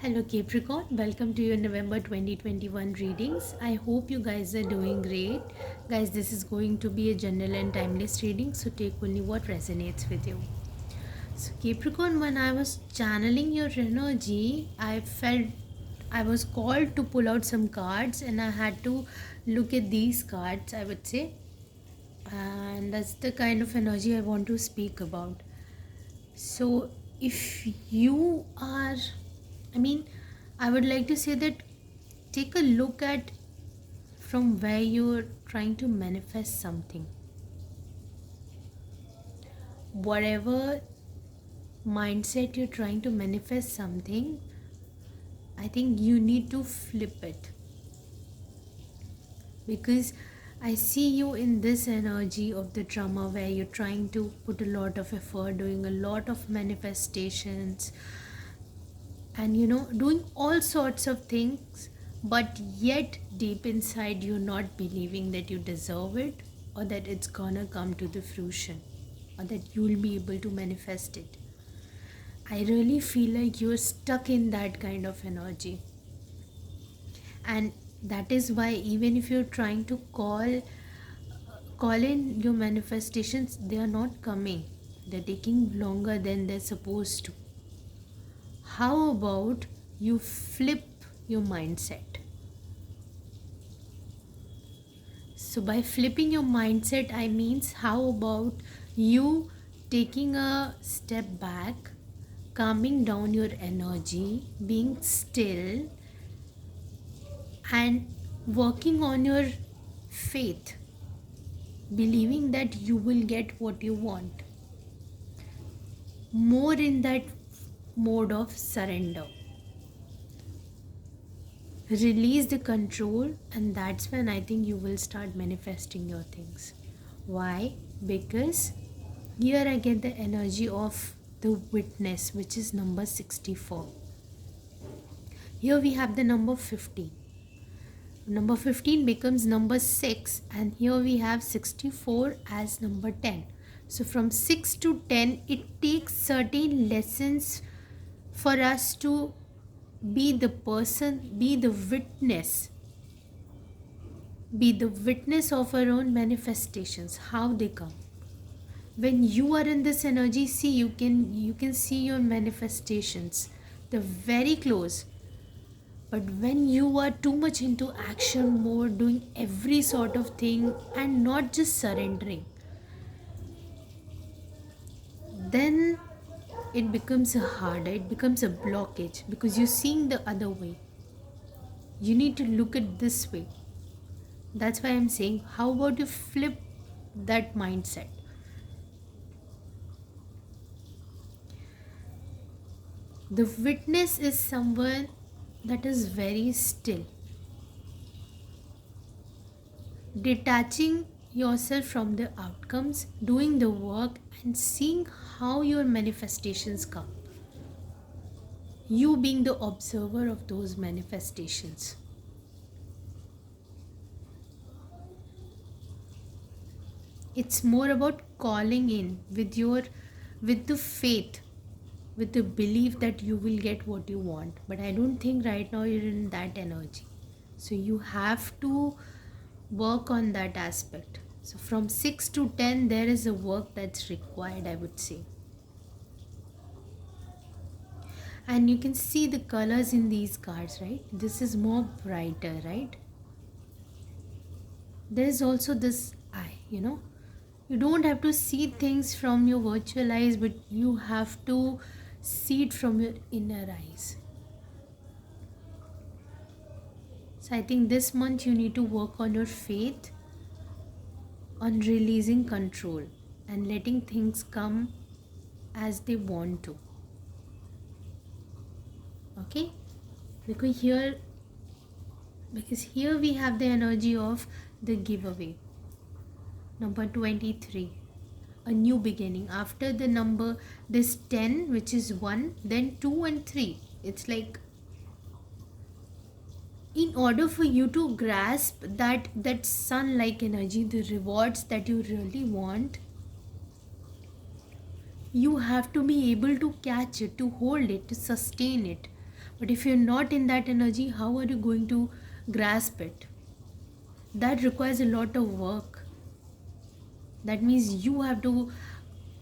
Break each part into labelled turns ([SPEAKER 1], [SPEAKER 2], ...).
[SPEAKER 1] Hello Capricorn, welcome to your November 2021 readings. I hope you guys are doing great. Guys, this is going to be a general and timeless reading, so take only what resonates with you. So Capricorn, when I was channeling your energy, I felt I was called to pull out some cards and I had to look at these cards, I would say. And that's the kind of energy I want to speak about. So if you are, I mean, I would like to say that take a look at from where you're trying to manifest something. Whatever mindset you're trying to manifest something, I think you need to flip it. Because I see you in this energy of the drama where you're trying to put a lot of effort, doing a lot of manifestations, and doing all sorts of things, but yet deep inside you're not believing that you deserve it, or that it's gonna come to the fruition, or that you'll be able to manifest it. I really feel like you're stuck in that kind of energy, and that is why even if you're trying to call in your manifestations, they are not coming. They're taking longer than they're supposed to. How about you flip your mindset? So by flipping your mindset, I means how about you taking a step back, calming down your energy, being still, and working on your faith, believing that you will get what you want. More in that mode of surrender. Release the control, and that's when I think you will start manifesting your things. Why? Because here I get the energy of the witness, which is number 64. Here we have the number 15. Number 15 becomes number 6, and here we have 64 as number 10. So from 6 to 10, it takes certain lessons for us to be the person, be the witness of our own manifestations, how they come. When you are in this energy, see, you can see your manifestations, they're very close. But when you are too much into action mode, doing every sort of thing and not just surrendering, then it becomes harder, it becomes a blockage, because you're seeing the other way. You need to look at this way. That's why I'm saying, how about you flip that mindset? The witness is someone that is very still, detaching yourself from the outcomes, doing the work, and seeing how your manifestations come. You being the observer of those manifestations. It's more about calling in with the faith, with the belief that you will get what you want. But I don't think right now you're in that energy. So you have to work on that aspect. So from 6 to 10, there is a work that's required, I would say. And you can see the colors in these cards, right? This is more brighter, right? There is also this eye, you don't have to see things from your virtual eyes, but you have to see it from your inner eyes. So I think this month you need to work on your faith, on releasing control and letting things come as they want to. Okay? Because here we have the energy of the giveaway. Number 23, a new beginning. After the number, this 10, which is 1, then 2 and 3. It's like, in order for you to grasp that sun-like energy, the rewards that you really want, you have to be able to catch it, to hold it, to sustain it. But if you're not in that energy, how are you going to grasp it? That requires a lot of work. That means you have to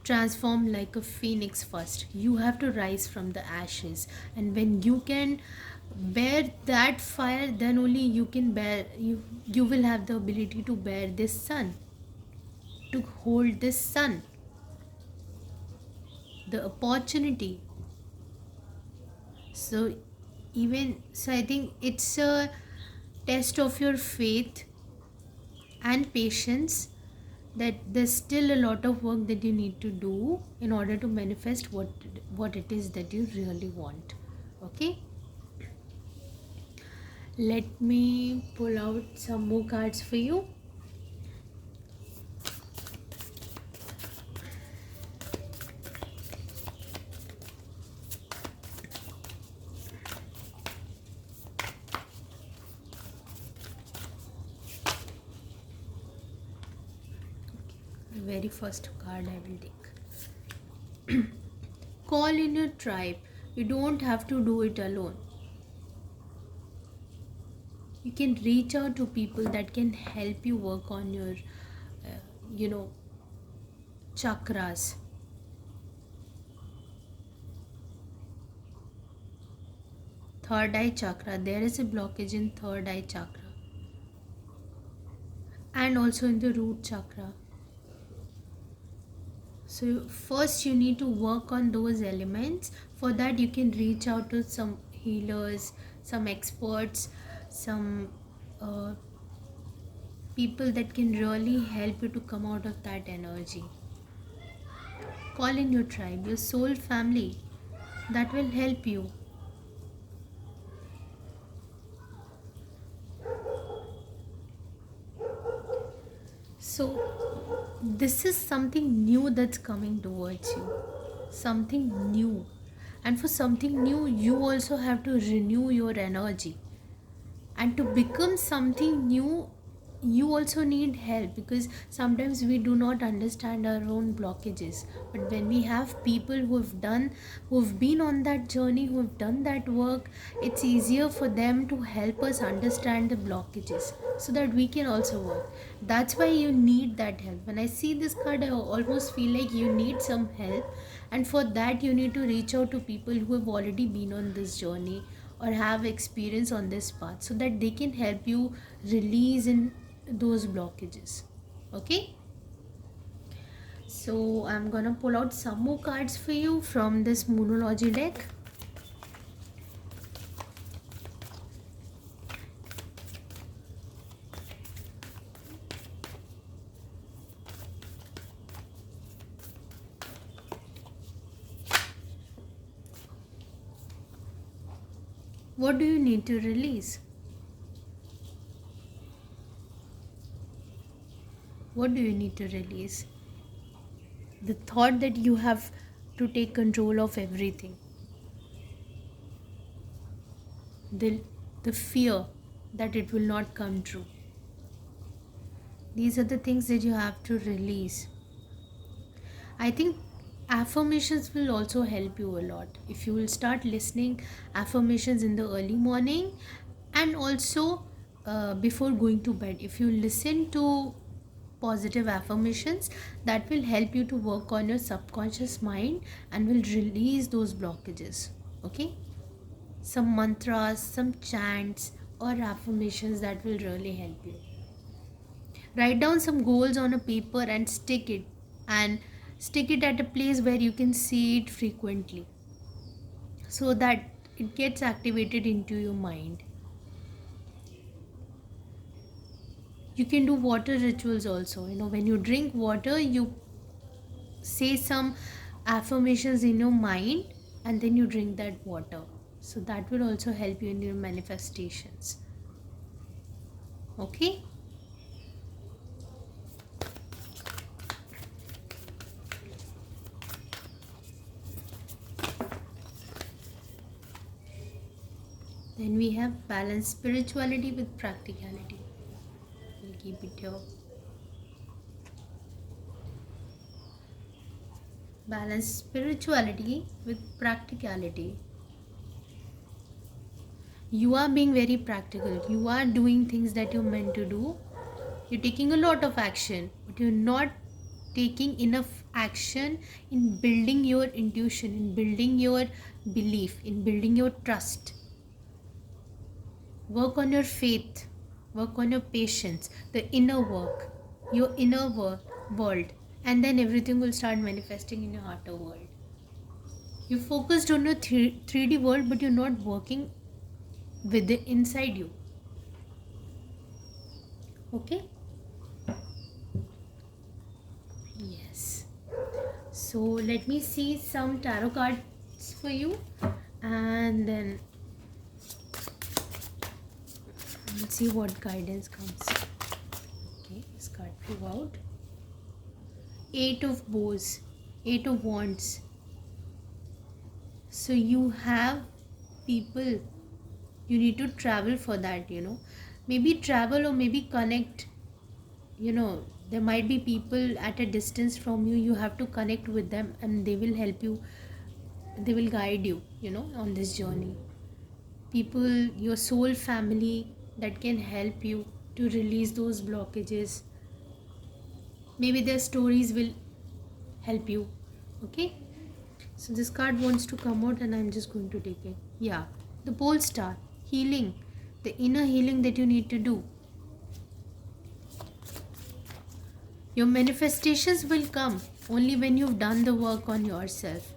[SPEAKER 1] transform like a phoenix first. You have to rise from the ashes. And when you can bear that fire, then only you can bear, you will have the ability to bear this sun, to hold this sun, the opportunity. So I think it's a test of your faith and patience, that there's still a lot of work that you need to do in order to manifest what it is that you really want. Okay, let me pull out some more cards for you. The very first card I will take. Call in your tribe. You don't have to do it alone. You can reach out to people that can help you work on your you know chakras. Third eye chakra, there is a blockage in third eye chakra and also in the root chakra. So first you need to work on those elements. For that you can reach out to some healers, some experts, some uh, people that can really help you to come out of that energy. Call in your tribe, your soul family, that will help you. So this is something new that's coming towards you, something new. And for something new, you also have to renew your energy. And to become something new, you also need help, because sometimes we do not understand our own blockages. But when we have people who've been on that journey, who've done that work, it's easier for them to help us understand the blockages so that we can also work. That's why you need that help. When I see this card, I almost feel like you need some help, and for that you need to reach out to people who have already been on this journey or have experience on this path, so that they can help you release in those blockages. Okay, so I'm gonna pull out some more cards for you from this Moonology deck. What do you need to release? What do you need to release? The thought that you have to take control of everything, the the fear that it will not come true. These are the things that you have to release. I think affirmations will also help you a lot. If you will start listening affirmations in the early morning, and also before going to bed, if you listen to positive affirmations, that will help you to work on your subconscious mind and will release those blockages. Okay, some mantras, some chants or affirmations that will really help you. Write down some goals on a paper and stick it at a place where you can see it frequently, so that it gets activated into your mind. You can do water rituals also. When you drink water, you say some affirmations in your mind, and then you drink that water. So that will also help you in your manifestations. Okay, then we have balance spirituality with practicality. We'll keep it here. Balance spirituality with practicality. You are being very practical. You are doing things that you're meant to do. You're taking a lot of action, but you're not taking enough action in building your intuition, in building your belief, in building your trust. Work on your faith, work on your patience, the inner work, your world, and then everything will start manifesting in your outer world. You're focused on your 3D world, but you're not working with it inside you. Okay? Yes. So let me see some tarot cards for you, and then let's see what guidance comes. Okay, this card flew out. Eight of Bows, Eight of Wands. So you have people, you need to travel for that, maybe travel or maybe connect. There might be people at a distance from you. You have to connect with them, and they will help you, they will guide you, on this journey. People, your soul family, that can help you to release those blockages. Maybe their stories will help you. Okay, so this card wants to come out, and I'm just going to take it. Yeah, the pole star, healing, the inner healing that you need to do. Your manifestations will come only when you've done the work on yourself.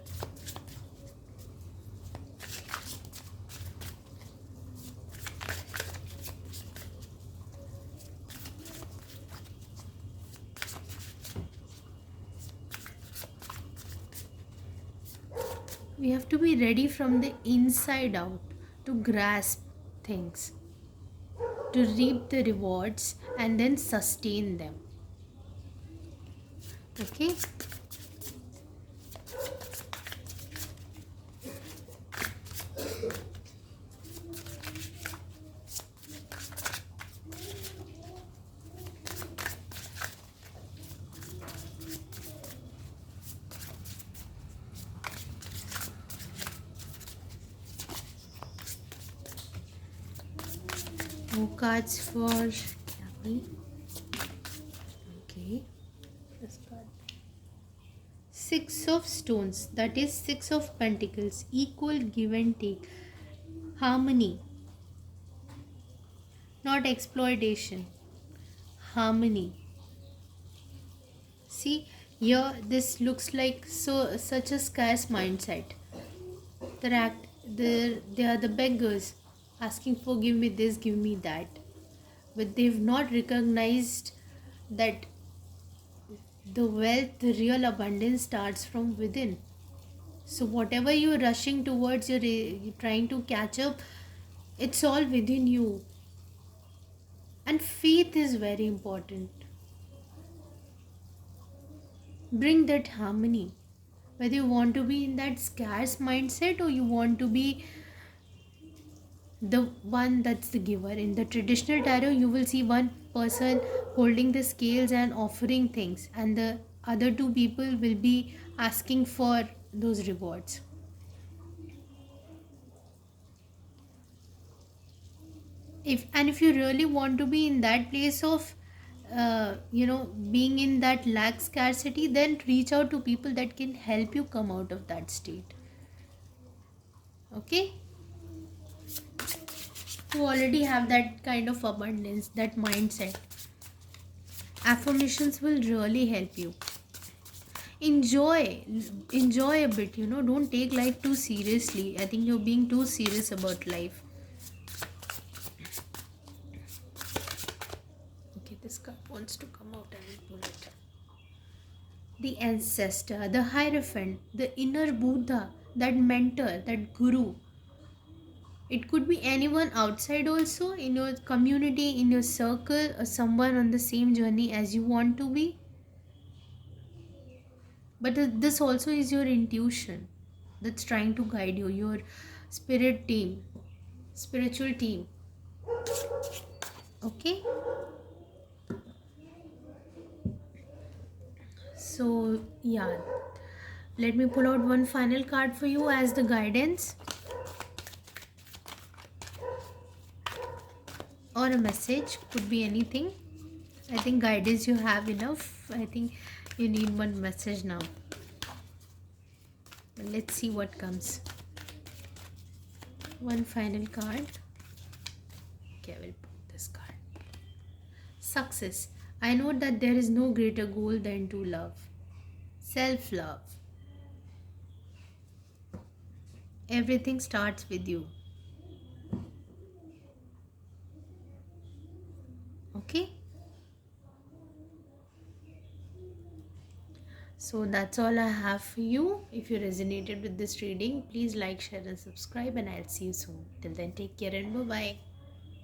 [SPEAKER 1] We have to be ready from the inside out to grasp things, to reap the rewards and then sustain them. Okay? More cards for Gabby. Okay. This card. Six of Stones, that is Six of Pentacles, equal give and take, harmony, not exploitation, harmony. See, here this looks like such a scarce mindset. They are the beggars, asking for give me this, give me that, but they've not recognized that the wealth, the real abundance starts from within. So whatever you're rushing towards, you're trying to catch up, it's all within you. And faith is very important. Bring that harmony. Whether you want to be in that scarce mindset or you want to be the one that's the giver. In the traditional tarot, you will see one person holding the scales and offering things, and the other two people will be asking for those rewards. If you really want to be in that place of being in that lack scarcity, then reach out to people that can help you come out of that state. Okay, you already have that kind of abundance, that mindset. Affirmations will really help you. Enjoy a bit, don't take life too seriously. I think you're being too serious about life. Okay, this card wants to come out. I will pull it. The ancestor, the hierophant, the inner Buddha, that mentor, that guru. It could be anyone outside also, in your community, in your circle, or someone on the same journey as you want to be. But this also is your intuition that's trying to guide you, your spiritual team. Okay? So, yeah. Let me pull out one final card for you as the guidance. or a message, could be anything. I think guidance you have enough. I think you need one message now. Let's see what comes. One final card. Okay, I will put this card. Success. I know that there is no greater goal than to love. Self love. Everything starts with you. Okay? So that's all I have for you. If you resonated with this reading, please like, share, and subscribe, and I'll see you soon. Till then, take care and bye bye.